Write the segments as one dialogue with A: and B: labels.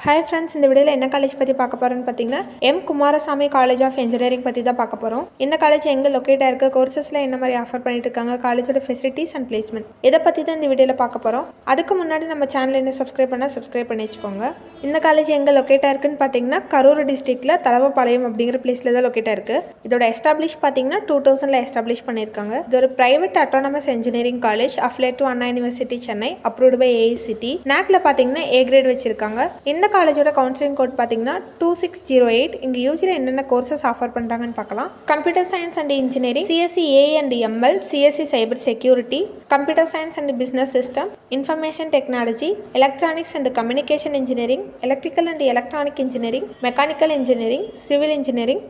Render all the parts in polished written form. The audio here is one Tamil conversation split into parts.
A: ஹாய் ஃப்ரெண்ட்ஸ், இந்த வீடியோவில் என்ன காலேஜ் பற்றி பார்க்க போகிறோன்னு பார்த்தீங்கன்னா M Kumarasamy college of engineering பற்றி தான் பார்க்க போகிறோம். இந்த காலேஜ் எங்கே லொக்கேட் ஆயிருக்கு, கோர்சஸில் என்ன மாதிரி ஆஃபர் பண்ணிட்டு இருக்காங்க, காலேஜோட ஃபெசிலிட்டிஸ் அண்ட் பிளேஸ்மெண்ட் இதை பற்றி தான் இந்த வீடியோவில் பார்க்க போகிறோம். அதுக்கு முன்னாடி நம்ம சேனல் என்ன சப்ஸ்கிரைப் பண்ணி வச்சுக்கோங்க. இந்த காலேஜ் எங்கே லொக்கேட் ஆயிருக்குன்னு பார்த்தீங்கன்னா கரூர் டிஸ்ட்ரிக்ட்டில் தலவப்பாளையம் அப்படிங்கிற பிளேஸில் தான் லொக்கேட் ஆயிருக்கு. இதோட எஸ்டாப்ளிஷ் பார்த்தீங்கன்னா 2000 எஸ்டாப்ளிஷ் பண்ணியிருக்காங்க. இது ஒரு private autonomous engineering college affiliated to Anna university Chennai, approved by AICTE. நாக்ல பார்த்தீங்கன்னா ஏ கிரேட் வச்சிருக்காங்க. இந்த காலேஜோட கவுன்சிலிங் கோட் பார்த்தீங்கன்னா 2608. இங்கே யூஜியில் என்னென்ன கோர்சஸ் ஆஃபர் பண்ணுறாங்கன்னு பார்க்கலாம். Computer science and engineering, CSC A and ML, CSC cyber security, computer science and business system, information technology, electronics and communication engineering, electrical and electronic engineering, mechanical engineering, civil engineering,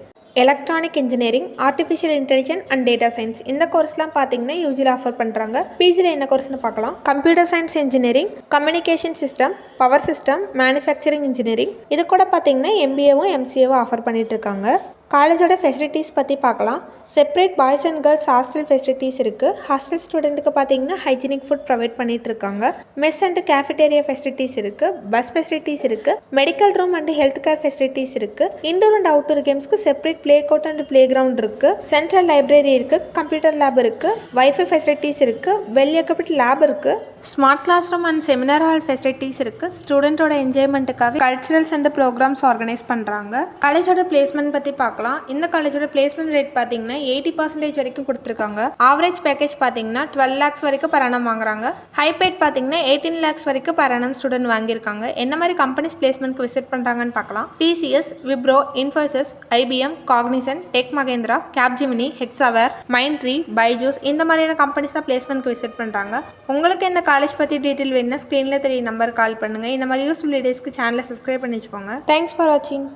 A: electronic engineering, artificial intelligence and data science. இந்த கோர்ஸ்லாம் பார்த்தீங்கன்னா யூஜியில் ஆஃபர் பண்ணுறாங்க. பிஜியில் என்ன கோர்ஸ்னு பார்க்கலாம். Computer science engineering, communication system, power system, manufacturing engineering. இது கூட பார்த்தீங்கன்னா எம்பிஏவும் எம்சிஏவும் ஆஃபர் பண்ணிட்டு இருக்காங்க. காலேஜோட ஃபெசிலிட்டிஸ் பற்றி பார்க்கலாம். Separate boys and girls hostel facilities இருக்குது. ஹாஸ்டல் ஸ்டூடெண்ட்டுக்கு பார்த்தீங்கன்னா ஹைஜீனிக் ஃபுட் ப்ரொவைட் பண்ணிட்டு இருக்காங்க. மெஸ் அண்ட் கேஃபிடேரியா ஃபெசிலிட்டிஸ் இருக்குது. பஸ் ஃபெசிலிட்டிஸ் இருக்குது. Medical room and health care facilities இருக்குது. இண்டோர் அண்ட் அவுட்டோர் கேம்ஸ்க்கு separate play court and play ground இருக்குது. சென்ட்ரல் லைப்ரரி இருக்குது. கம்ப்யூட்டர் லேப் இருக்குது. வைஃபை ஃபெசிலிட்டிஸ் இருக்குது. வெல் எக்யூப்ட் லேப் இருக்குது. Smart class room and seminar hall facilities இருக்குது. ஸ்டூடெண்ட்டோட என்ஜாய்மெண்ட்டுக்காக கல்ச்சுரல்ஸ் அண்ட் ப்ரோக்ராம்ஸ் ஆர்கனைஸ் பண்ணுறாங்க. காலேஜோட பிளேஸ்மெண்ட் பற்றி பார்க்கலாம். இந்த காலேஜோட பிளேஸ்மெண்ட் ரேட் பார்த்தீங்கன்னா 80% வரைக்கும் கொடுத்துருக்காங்க. ஆவரேஜ் பேக்கேஜ் பார்த்தீங்கன்னா 12 lakhs வரைக்கும் per annum வாங்குறாங்க. ஹை பேட் பார்த்தீங்கன்னா 18 lakhs வரைக்கும் per annum ஸ்டூடெண்ட் வாங்கியிருக்காங்க. என்ன மாதிரி கம்பெனிஸ் பிளேஸ்மெண்ட்க்கு விசிட் பண்ணுறாங்கன்னு பார்க்கலாம். TCS, Wipro, Infosys, IBM, Cognizant, Tech Mahindra, Capgemini, Hexaware, Mindtree, Byju's இந்த மாதிரியான கம்பெனிஸ் தான் பிளேஸ்மெண்ட்க்கு விசிட் பண்ணுறாங்க. உங்களுக்கு இந்த காலேஜ் பற்றி டீட்டெயில் வேணும்னா ஸ்க்ரீனில் தெரிய நம்பர் கால் பண்ணுங்கள். இந்த மாதிரி யூஸ்ஃபுல் வீடியோஸ்க்கு சேனலை சப்ஸ்கிரைப் பண்ணி வச்சுக்கோங்க. தேங்க்ஸ் ஃபார் வாட்சிங்.